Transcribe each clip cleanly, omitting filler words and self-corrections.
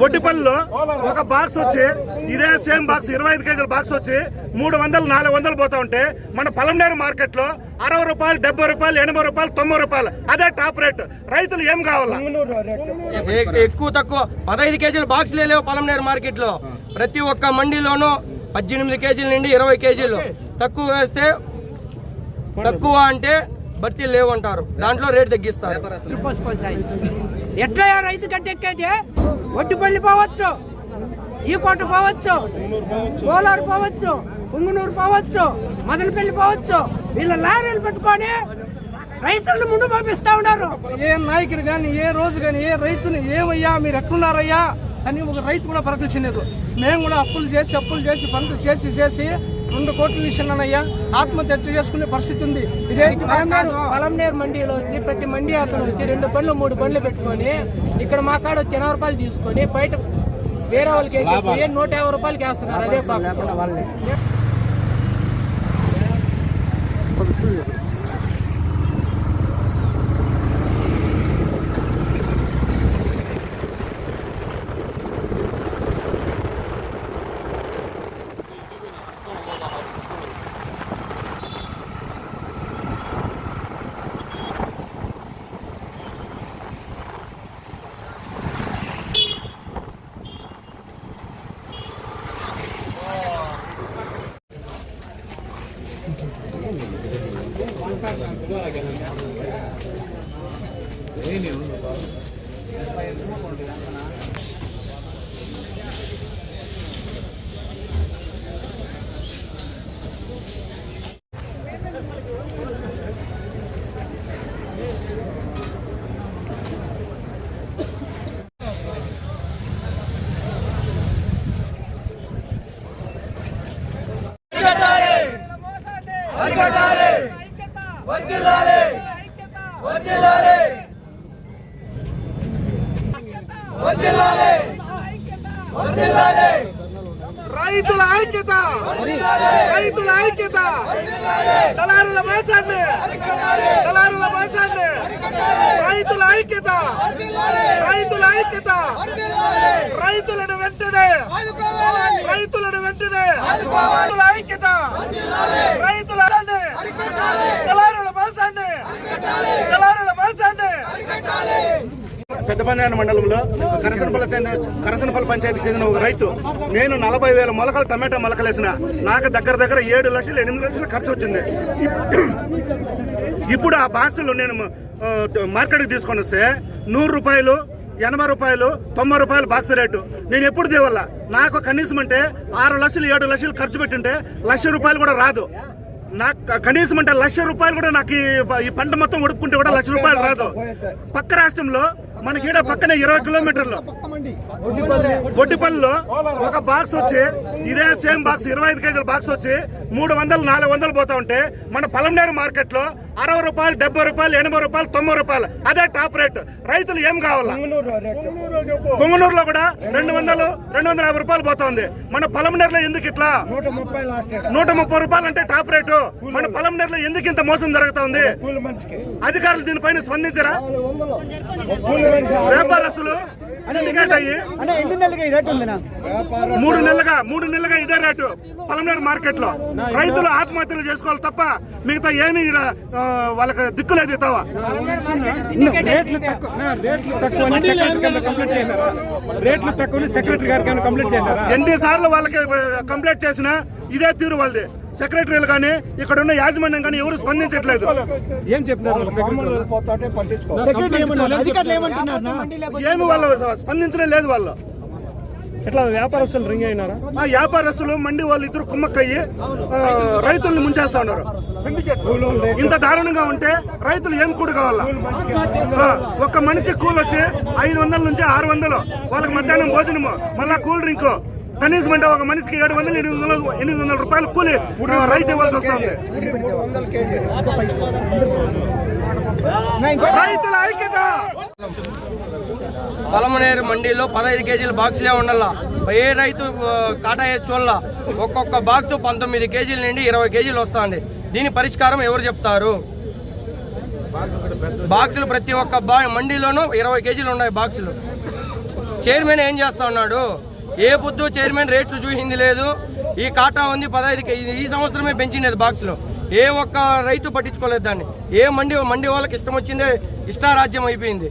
బొడ్డిపల్లిలో ఒక బాక్స్ వచ్చి ఇదే సేమ్ బాక్స్ 25 కేజీల బాక్స్ వచ్చి 300-400 పోతా ఉంటే మన పలంనేరు మార్కెట్ లో 60 రూపాయలు, 70 రూపాయలు, 80 రూపాయలు, 90 రూపాయలు అదే టాప్ రేట్. రైతులు ఏం కావాలా? ఎక్కువ తక్కువ 15 కేజీల బాక్స్ లేవు పలంనేరు మార్కెట్ లో. ప్రతి ఒక్క మండీలోనూ 18 కేజీల నుండి 20 కేజీలు. తక్కువ వేస్తే తక్కువ అంటే భర్తీలు లేవంటారు, దాంట్లో రేటు తగ్గిస్తారు. ఎట్లా రైతు గడ్డెక్కేది? ఒడ్డుపల్లి పోవచ్చు, ఈ కోట పోవచ్చు, కోలారు పోవచ్చు, పుంగనూరు పోవచ్చు, మదనపల్లి పోవచ్చు. వీళ్ళ లారీలు పెట్టుకొని రైతులను ముందు పంపిస్తా ఉన్నారు. ఏ నాయకుడు కానీ ఏ రోజు కానీ ఏ రైతుని ఏమయ్యా మీరు ఎట్లున్నారయ్యా అని ఒక రైతు కూడా పరకలించలేదు. మేము కూడా అప్పులు చేసి పనులు చేసి 2 కోట్లు ఇచ్చినానయ్యా, ఆత్మహత్య చేసుకునే పరిస్థితి ఉంది. ఇదే పలంనేరు మండీలో వచ్చి ప్రతి మండీ అతను వచ్చి 2 బండ్లు 3 బండ్లు పెట్టుకొని ఇక్కడ మా కాడ వచ్చి 80 రూపాయలు తీసుకొని బయట వేరే వాళ్ళకి వేసేసి 150 రూపాయలకి వేస్తున్నారు. అదే వాళ్ళని రైతుల ఐక్యత, రైతుల ఐక్యత, దళారుల మోసాన్ని, దళారుల మోసాన్ని, రైతుల ఐక్యత, రైతుల ఐక్యత, రైతులను వెంటనే, రైతులను వెంటనే, రైతుల ఐక్యత, రైతుల దళారుల మోసాన్ని, దళారుల మోసాన్ని. పెద్దపల్లి మండలంలో కరసనపల్లి పంచాయతీకి చెందిన ఒక రైతు, నేను 40,000 మొలకలు టమాటా మొలకలేసిన, నాకు దగ్గర 7 లక్షలు 8 లక్షలు ఖర్చు వచ్చింది. ఇప్పుడు ఆ బాక్సులు నేను మార్కెట్కి తీసుకొని వస్తే 100 రూపాయలు, 80 రూపాయలు, 90 రూపాయలు బాక్స్ రేటు. నేను ఎప్పుడు దేవల్ల? నాకు కనీసం అంటే 6 లక్షలు 7 లక్షలు ఖర్చు పెట్టింటే 1,00,000 రూపాయలు కూడా రాదు. నాకు కనీసం అంటే 1,00,000 రూపాయలు కూడా నాకు ఈ పంట మొత్తం ఉడుపుకుంటే కూడా 1,00,000 రూపాయలు రాదు. పక్క రాష్ట్రంలో మనకి ఈడ పక్కనే 20 కిలోమీటర్లు బొడ్డిపల్లిలో ఒక బాక్స్ వచ్చి ఇదే సేమ్ బాక్స్ 25 కేజీల బాక్స్ వచ్చి 300-400 పోతా ఉంటే మన పలంనేరు మార్కెట్ లో 60 రూపాయలు, 70 రూపాయలు, 80 రూపాయలు, 90 రూపాయలు అదే టాప్ రేట్. రైతులు ఏం కావాలా? పొంగనూరులో కూడా 200-250 రూపాయలు పోతుంది. మన పలంనేరులో ఎందుకు ఇట్లా 130 రూపాయలు అంటే టాప్ రేటు? మన పలంనేరులో ఎందుకు ఇంత మోసం జరుగుతా ఉంది? అధికారులు దీనిపైన స్పందించరా? వ్యాపారస్తులు సిండికేట్ అయ్యి 3 నెలలుగా ఇదే రేటు పలంనేరు మార్కెట్ లో. రైతులు ఆత్మహత్యలు చేసుకోవాలి తప్ప మిగతా ఏమి వాళ్ళకి దిక్కు లేదు. ఎన్నిసార్లు వాళ్ళకి కంప్లైంట్ చేసినా ఇదే తీరు వాళ్ళది. సెక్రటరీలు కానీ ఇక్కడ ఉన్న యాజమాన్యం కానీ ఎవరు స్పందించట్లేదు. ఏం చెప్పినారు? ఏమి వాళ్ళు స్పందించడం లేదు. వాళ్ళు ఎట్లా వ్యాపారస్తులు రింగ్ అయినారా? వ్యాపారస్తులు మండి వాళ్ళు ఇద్దరు కుమ్మక్కయ్యి రైతుల్ని ముంచేస్తా ఉన్నారు. ఇంత దారుణంగా ఉంటే రైతులు ఏం కూడు కావాలా? ఒక మనిషి కూల్ వచ్చి 500 నుంచి 600, వాళ్ళకి మధ్యాహ్నం భోజనము, మళ్ళా కూల్ డ్రింక్, కనీసం అంటే ఒక మనిషికి 700-800 రూపాయలు కూలి రైతు ఇవ్వాల్సి వస్తుంది. రైతుల ఐక్యత. పలమనేరు మండీలో 15 కేజీల బాక్సులే ఉండాల. ఏ రైతు కాటా వేసి చూడాల. ఒక్కొక్క బాక్సు 19 కేజీల నుండి 20 కేజీలు వస్తుంది. దీని పరిష్కారం ఎవరు చెప్తారు? బాక్సులు ప్రతి ఒక్క మండీలోనూ 20 కేజీలు ఉన్నాయి బాక్సులు. చైర్మన్ ఏం చేస్తా ఉన్నాడు? ఏ పొద్దు చైర్మన్ రేట్లు చూసింది లేదు. ఈ కాటా ఉంది 15 ఈ సంవత్సరమే పెంచినది బాక్స్లో. ఏ ఒక్క రైతు పట్టించుకోలేదు దాన్ని. ఏ మండి వాళ్ళకి ఇష్టం వచ్చిందే ఇష్టారాజ్యం అయిపోయింది.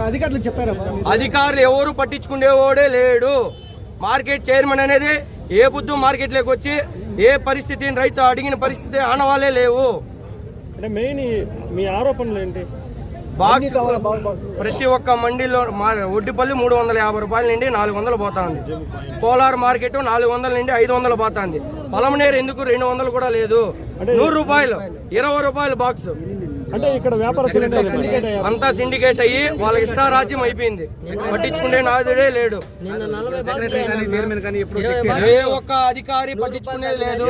అధికారులు చెప్పారా? అధికారులు ఎవరు పట్టించుకునేవాడే లేడు. మార్కెట్ చైర్మన్ అనేది ఏ పొద్దు మార్కెట్లోకి వచ్చి ఏ పరిస్థితిని రైతు అడిగిన పరిస్థితి ఆనవాలే లేవు. అంటే మెయిన్ మీ ఆరోపణలు ఏంటి? బాక్స్ ప్రతి ఒక్క మండీలో ఒడ్డిపల్లి 350 రూపాయల నుండి 400 పోతా ఉంది. కోలార్ మార్కెట్ 400 నుండి 500 పోతా ఉంది. పలమనేరు ఎందుకు 200 కూడా లేదు. 100 రూపాయలు 20 రూపాయలు బాక్స్. అంటే ఇక్కడ వ్యాపారస్తులు అంతా సిండికేట్ అయ్యి వాళ్ళకి ఇష్టారాజ్యం అయిపోయింది. పట్టించుకునే నాదుడే లేడు. ఏ ఒక్క అధికారి పట్టించుకునేది లేదు.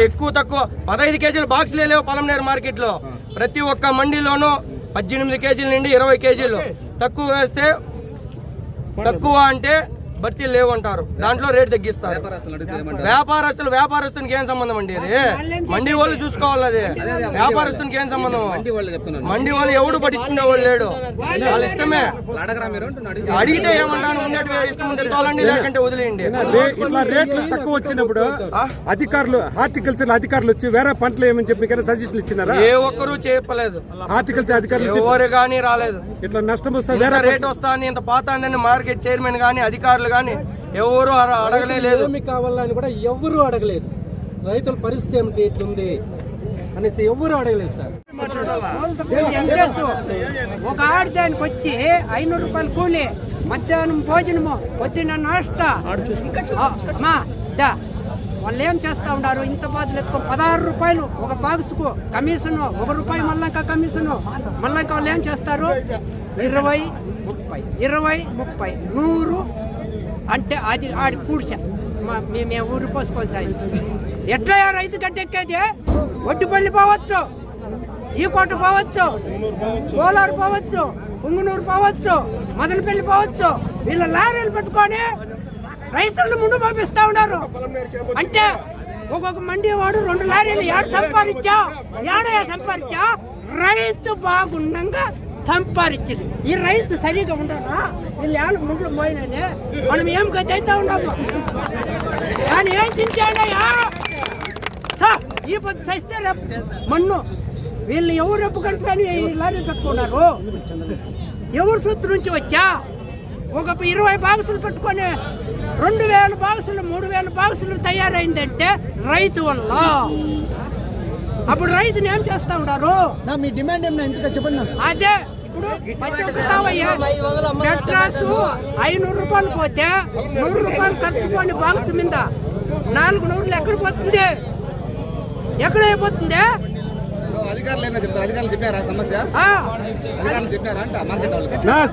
ఎక్కువ తక్కువ 15 కేజీలు బాక్స్లే లేవు పలమనేరు మార్కెట్ లో. ప్రతి ఒక్క మండీలోనూ 18 కేజీల నుండి 20 కేజీలు. తక్కువ వేస్తే తక్కువ అంటే భర్తీలు లేవంటారు. దాంట్లో రేటు తగ్గిస్తారు. వ్యాపారస్తునికి ఏం సంబంధం అండి? అది మండి వాళ్ళు చూసుకోవాలి. అది వ్యాపారస్తునికి ఏం సంబంధం? మండి వాళ్ళు ఎవడు పట్టించుకునే వాళ్ళు లేడు. వాళ్ళ ఇష్టమే. అడిగితే ఏమంటాను? ఉన్నట్టు ఇష్టం ఉంటే తోలండి, లేకంటే వదిలేయండి. ఇట్లా రేట్లు తక్కువ వచ్చినప్పుడు అధికారులు హార్టికల్చర్ అధికారులు వచ్చి వేరే పంటలు ఏమని చెప్పి సజెషన్ ఇచ్చినారా? ఏ ఒక్కరు చెప్పలేదు. హార్టికల్చర్ అధికారులు ఎవరు కానీ రాలేదు. ఇట్లా నష్టం వస్తుంది, రేట్ వస్తా అని ఇంత పాత అని మార్కెట్ చైర్మన్ గానీ అధికారులు కానీ ఎవరు అడగలేదు. భూమి కావాలని కూడా ఎవరు అడగలేదు. రైతుల పరిస్థితి ఏమిటి ఇట్లుంది అనేసి ఎవరు అడగలేదు సార్. ఒక ఆడదానికి వచ్చి 500 రూపాయలు కూలి, మధ్యాహ్నం భోజనము, పొద్దున్న నాష్ట. వాళ్ళు ఏం చేస్తా ఉన్నారు? ఇంత బాధలు ఎత్తుకో 16 రూపాయలు ఒక బాక్స్కు కమిషన్, 1 రూపాయి మళ్ళా కమిషన్. మళ్ళా వాళ్ళు ఏం చేస్తారు? 20, 30, 100 అంటే అది ఆడి కూర్చా మేము ఊరు పోసుకొని సాగించి ఎట్లా రైతు గడ్డెక్కేది? ఒడ్డుపల్లి పోవచ్చు, ఈ కోట పోవచ్చు, కోలారు పోవచ్చు, పుంగునూరు పోవచ్చు, మదనపల్లి పోవచ్చు. వీళ్ళ లారీలు పెట్టుకొని రైతులను ముందు పంపిస్తా ఉన్నారు. అంటే ఒక్కొక్క మండి వాడు 2 లారీలు ఏడ సంపాదించా రైతు బాగుండగా సంపాదించింది. ఈ రైతు సరిగా ఉండరా? వీళ్ళు ఏళ్ళ ముందు పోయినని మనం ఏం గతి అవుతా ఉన్నాము. కానీ ఏం చించాడయ్యా? ఈ పొద్దు సస్తే మన్ను వీళ్ళు ఎవరు రేపు కంటే లారీ పెట్టుకున్నారు? ఎవరు సొత్తు నుంచి వచ్చా? ఒక 20 బాక్సులు పెట్టుకొని 2000 బాక్సులు 3000 బాక్సులు తయారైందంటే రైతు వల్ల. అప్పుడు రైతుని ఏం చేస్తా ఉన్నారు? మీ డిమాండ్ ఏమన్నా ఇంతగా చెప్పండి. అదే ఇప్పుడు పెట్రాసు 500 రూపాయలు పోతే 100 రూపాయలు ఖర్చుకొని బాక్స్ మీద 400 ఎక్కడ పోతుంది? ఎక్కడ అయిపోతుంది?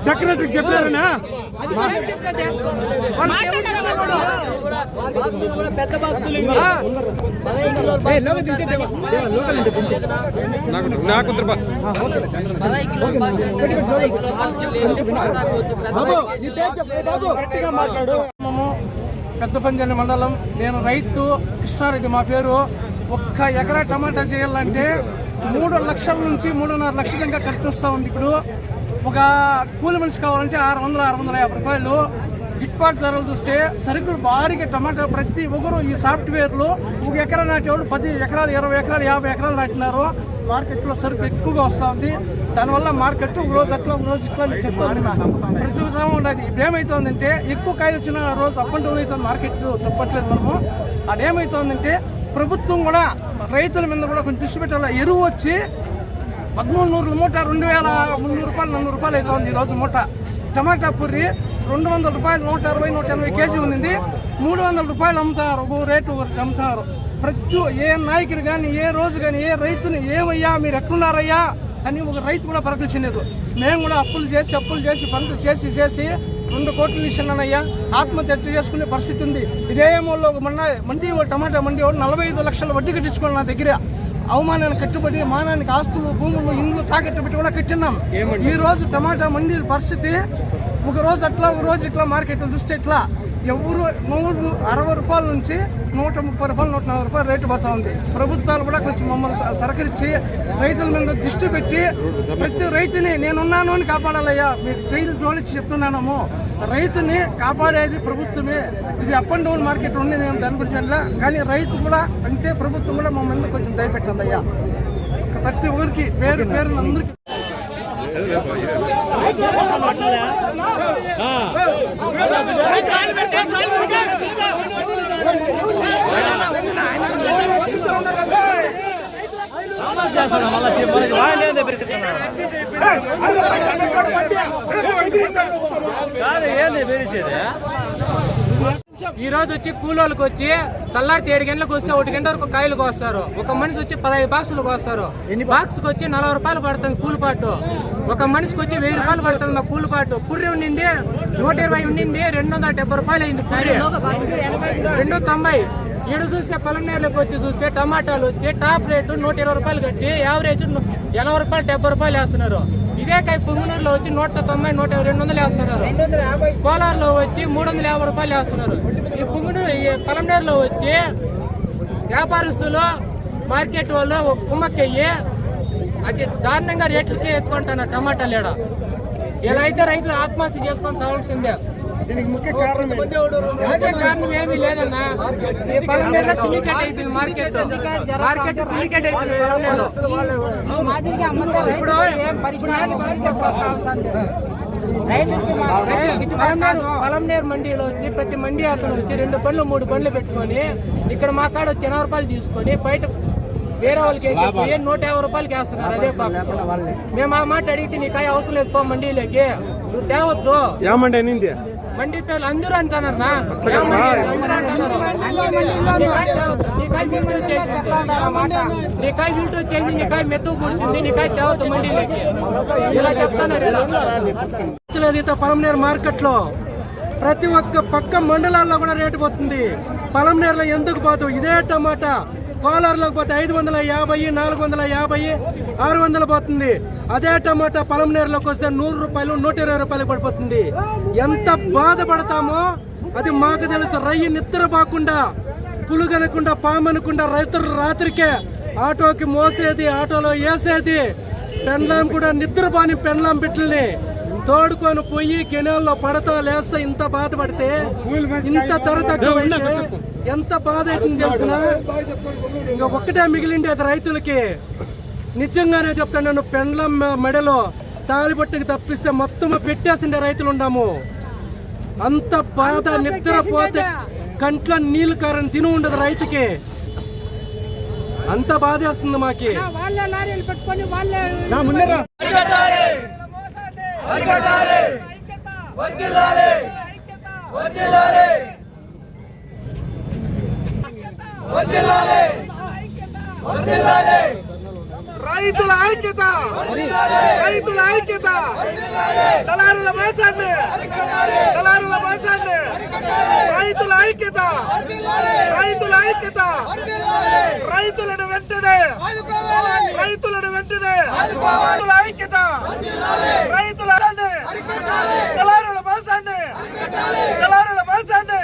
సెక్రటరీకి చెప్పారనా? పెద్ద బాక్సులు పెద్దపంజని మండలం. నేను రైతు కృష్ణారెడ్డి మా పేరు. 1 ఎకరా టమాటా చేయాలంటే 3 లక్షల నుంచి 3.5 లక్షల దాకా ఖర్చు వస్తూ ఉంది. ఇప్పుడు ఒక కూలి మనిషి కావాలంటే 600-650 రూపాయలు. గిట్టుబాటు ధరలు చూస్తే సరుకులు భారీగా టమాటా ప్రతి ఒక్కరు ఈ సాఫ్ట్వేర్లు 1 ఎకరా నాటేవాళ్ళు 10 ఎకరాలు 20 ఎకరాలు 50 ఎకరాలు నాటినారు. మార్కెట్లో సరుకు ఎక్కువగా వస్తూ ఉంది. దానివల్ల మార్కెట్ ఒక రోజు అట్లా ఒక రోజు ఇట్లా ప్రతి విధంగా ఉండదు. ఇప్పుడు ఏమవుతుందంటే ఎక్కువ కాయ వచ్చిన రోజు అప్ అండ్ డౌన్ అవుతుంది. మార్కెట్ తప్పట్లేదు మనము. అదేమవుతుందంటే ప్రభుత్వం కూడా రైతుల మీద కూడా కొంచెం దృష్టి పెట్టాలి. ఎరువు వచ్చి 1300 మూట 2300 రూపాయలు 400 రూపాయలు అవుతుంది ఈరోజు మూట. టమాటా పుర్రి 200 రూపాయలు 160-180 కేజీ ఉంది. 300 రూపాయలు అమ్ముతారు. ఒక రేటు ఒకటి అమ్ముతారు. ప్రతి ఏ నాయకుడు కానీ ఏ రోజు కానీ ఏ రైతుని ఏమయ్యా మీరు ఎక్కడున్నారయ్యా అని ఒక రైతు కూడా పరకలించలేదు. మేము కూడా అప్పులు చేసి పనులు చేసి 2 కోట్లు ఇచ్చినానయ్యా. ఆత్మహత్య చేసుకునే పరిస్థితి ఉంది. ఇదే మూలలో మండి టమాటా మండి 45 లక్షల వడ్డీ కట్టించుకోవాలి నా దగ్గర. అవమానాన్ని కట్టుబడి మానానికి ఆస్తులు భూములు ఇండ్లు తాకట్టు పెట్టి కూడా కట్టినాం. ఈ రోజు టమాటా మండి పరిస్థితి ఒక రోజు అట్లా ఒక రోజు ఇట్లా మార్కెట్లో చూస్తే ఇట్లా ఎవరు 160 రూపాయల నుంచి 130 రూపాయలు 140 రూపాయలు రేటు పోతా ఉంది. ప్రభుత్వాలు కూడా కొంచెం మమ్మల్ని సహకరించి రైతుల మీద దృష్టి పెట్టి ప్రతి రైతుని నేనున్నాను అని కాపాడాలయ్యా. మీకు జైలు జోడించి చెప్తున్నాము, రైతుని కాపాడేది ప్రభుత్వమే. ఇది అప్ అండ్ డౌన్ మార్కెట్ ఉంది, నేను దాని గురించి అట్లా. కానీ రైతు కూడా అంటే ప్రభుత్వం కూడా మా మీద కొంచెం దయపెట్టండి అయ్యా. ప్రతి ఊరికి పేరు పేరు అందరికీ ఈ రోజు వచ్చి కూలోళ్ళకి వచ్చి తెల్లారి 7 గంటలకు వస్తే 1 గంట వరకు కాయలు కోస్తారు. ఒక మనిషి వచ్చి 15 బాక్సులు కోస్తారు. బాక్స్కి వచ్చి 40 రూపాయలు పడుతుంది కూలిపాటు. ఒక మనిషికి వచ్చి 1000 రూపాయలు పడుతుంది మా కూలిపాటు. పుర్రి ఉండింది 120 ఉండింది, 270 రూపాయలు అయింది పుర్రి, 290. ఈడు చూస్తే పొలంనేరులోకి వచ్చి చూస్తే టమాటాలు వచ్చి టాప్ రేటు 120 రూపాయలు కట్టి యావరేజ్ 80 రూపాయలు 70 రూపాయలు వేస్తున్నారు. ఇదే కాయ పొంగునూరులో వచ్చి 190, 200 వేస్తున్నారు. కోలార్లో వచ్చి 350 రూపాయలు వేస్తున్నారు. ఈ పొలంనేరులో వచ్చి వ్యాపారస్తులు మార్కెట్ వాళ్ళు కుమ్మక్కయ్యి అది దారుణంగా రేట్లకి ఎక్కుంటున్నారు టమాటాలు. ఇలా అయితే రైతులు ఆత్మహత్య చేసుకొని చావాల్సిందే. ముఖ్య కారణం ఏమీ లేదన్నా, సిండికేట్ అయిపోయింది మార్కెట్ సిండికేట్ అయిపోయింది. పొలంనేరు మండీలో వచ్చి ప్రతి మండీ అతను వచ్చి 2 బండ్లు 3 బండ్లు పెట్టుకొని ఇక్కడ మా కాడ వచ్చి 80 రూపాయలు తీసుకొని బయట వేరే వాళ్ళకి వేసేసి 150 రూపాయలకి వేస్తున్నారు. అదే బాక్స్ మేము ఆ మాట అడిగితే నీకాయ అవసరం లేదు పో మండీలోకి, నువ్వు తేవద్దు. మండీ పేర్లు అందరూ అంటున్నారు. నీకాయ విల్టు వచ్చేసి నీకాయ మెత్తు కూర్చుంది, నీకాయ తేవద్దు మండీలోకి ఇలా చెప్తున్నారు. పొలంనేరు మార్కెట్ లో ప్రతి ఒక్క పక్క మండలాల్లో కూడా రేటు పోతుంది. పొలంనేరులో ఎందుకు పోదు? ఇదే టమాటా కోలార్లోకి పోతే 550, 450, 600 పోతుంది. అదే టమాటా పొలంనేరులోకి వస్తే 100 రూపాయలు 120 రూపాయలు పడిపోతుంది. ఎంత బాధపడతామో అది మాకు తెలుసు. రయ్యి నిద్రపోకుండా పులుగనకుండా పామనకుండా రైతులు రాత్రికే ఆటోకి మోసేది, ఆటోలో వేసేది. పెండ్లాం కూడా నిద్రపోని పెండ్లాం బిడ్డల్ని తోడుకొని పోయి కెనాల్లో పడతా లేస్తా ఇంత బాధపడితే ఇంత ధర తక్కువ ఎంత బాధ అవుతుంది తెలిసిన. ఇంకా ఒక్కటే మిగిలిండేది రైతులకి. నిజంగానే చెప్తాను, నన్ను పెండ్లం మెడలో తాలిబొట్టుకి తప్పిస్తే మొత్తం పెట్టేసిండే రైతులు ఉన్నాము. అంత బాధ, నిద్రపోతే కంట్లో నీళ్లు కారని తిని ఉండదు రైతుకి. అంత బాధ వేస్తుంది మాకి. వాళ్ళే లారీలు పెట్టుకొని వాళ్ళే రైతుల ఐక్యత, రైతుల ఐక్యత, దళారుల మోసాన్ని, దళారుల మోసాన్ని, రైతుల ఐక్యత, రైతుల ఐక్యత, రైతులను వెంటనే, రైతులను వెంటనే, రైతుల ఐక్యత, రైతుల దళారుల మోసాన్ని, దళారుల మోసాన్ని